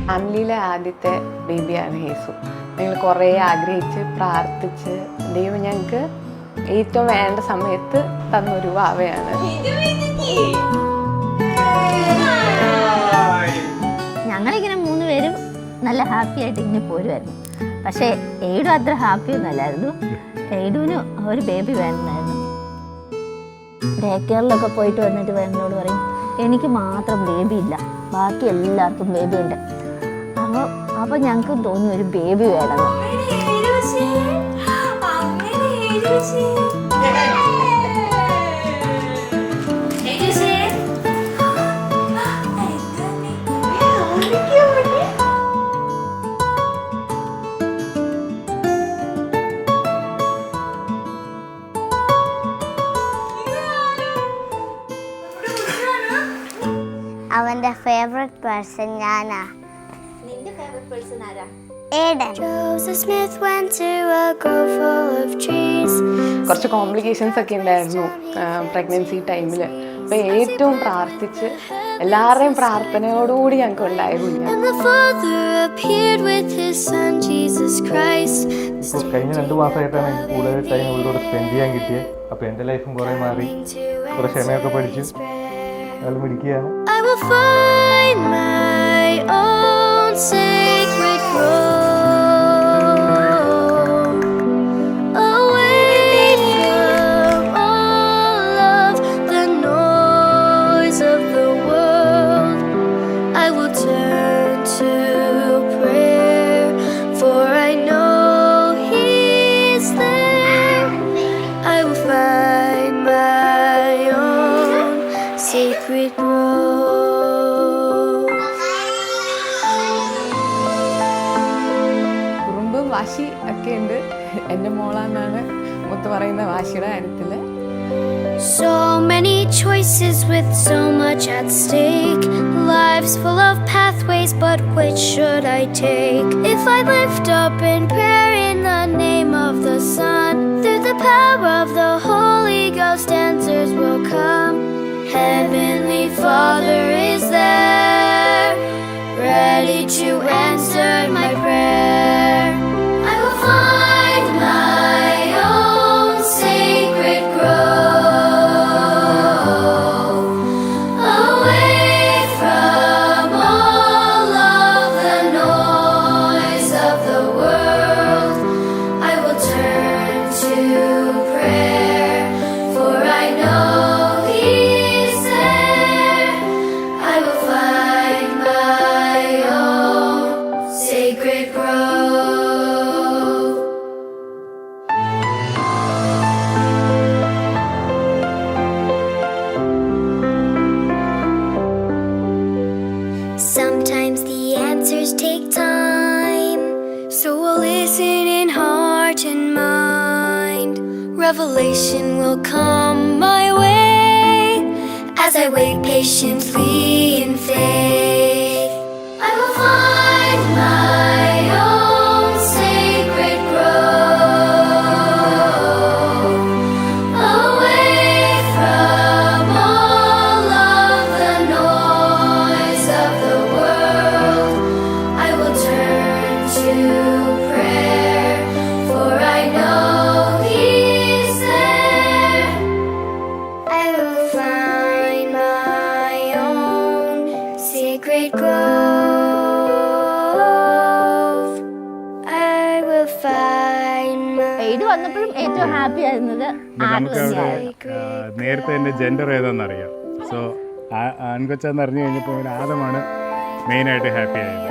ഫാമിലിയിലെ ആദ്യത്തെ ബേബിയാണ് യേശു. ഞങ്ങൾ കുറേ ആഗ്രഹിച്ച് പ്രാർത്ഥിച്ച് ദൈവം ഞങ്ങൾക്ക് ഏറ്റവും വേണ്ട സമയത്ത് തന്നൊരു വാവയാണ്. ഞങ്ങളിങ്ങനെ 3 പേരും നല്ല ഹാപ്പി ആയിട്ട് ഇങ്ങനെ പോരുമായിരുന്നു. പക്ഷേ എയ്ഡു അത്ര ഹാപ്പി ഒന്നും അല്ലായിരുന്നു. എയ്ഡുവിന് ഒരു ബേബി വേണമെന്നായിരുന്നു. ഡേ കെയറിലൊക്കെ പോയിട്ട് വന്നിട്ട് എന്നോട് പറയും, എനിക്ക് മാത്രം ബേബി ഇല്ല, ബാക്കി എല്ലാവർക്കും ബേബി ഉണ്ട്. അപ്പോൾ ഞങ്ങൾക്ക് തോന്നി ഒരു ബേബി വേണമെന്ന്. അവന്റെ ഫേവറേറ്റ് പേഴ്സൺ ഞാനാ. നിന്റെ ഫേവറേറ്റ് പേഴ്സൺ ആരാ? Aidan. Joseph Smith went to a grove full of trees. കുറച്ച് കോംപ്ലിക്കേഷൻസ് ഒക്കെ ഉണ്ടായിരുന്നു പ്രഗ്നൻസി ടൈമിൽ. അപ്പോൾ ഏറ്റവും പ്രാർത്ഥിച്ച് എല്ലാവരുടെയും പ്രാർത്ഥനയോടുകൂടി ഞങ്ങൾക്ക് ഉണ്ടായ കുഞ്ഞാണ്. കഴിഞ്ഞ 2 മാസമായിട്ടാണ് എനിക്ക് കൂടുതൽ ടൈം ഇവരോട് സ്പെൻഡ് ചെയ്യാൻ കിട്ടിയത്. അപ്പോൾ എൻ്റെ ലൈഫും കുറേ മാറി, കുറേ ക്ഷമയൊക്കെ പഠിച്ചു. അത് മിടിക്കുകയാണ്. I will find my own sacred grove, away from all of the noise of the world. I will turn to prayer, for I know He's there. I will find my own sacred grove. കുറുമ്പും വാശി ഒക്കെ ഉണ്ട്. എൻ്റെ മോളാണെന്നാണ് മുത്ത് പറയുന്ന വാശിയുടെ കാര്യത്തിൽ. So many choices with so much at stake. Lives full of pathways, but which should I take? If I lift up in prayer in the name of the Son, through the power of the Holy Ghost, answers will come. Heavenly Father is there, ready to answer my prayer. I will find my own sacred grove, away from all of the noise of the world. I will turn to prayer, for I know He's there. I will find my own sacred grove. Sometimes the answers take time, so we'll listen in heart and mind. Revelation will come my way as I wait patiently in faith. I will find my own sacred grove, away from all of the noise of the world. I will turn to prayer, for I know He's there. I will find my own sacred grove. I will find my എയ്ഡു വന്നപ്പോഴും ഏറ്റവും happy ആയിരുന്നത് ആട് നമുക്ക് തന്നെയായിരുന്നു. അവിടെ നേരത്തെ എൻ്റെ gender ഏതാണെന്നറിയാം. So ആൺകൊച്ചാന്ന് അറിഞ്ഞു കഴിഞ്ഞപ്പോൾ ആദമാണ് മെയിനായിട്ട് ഹാപ്പി ആയത്.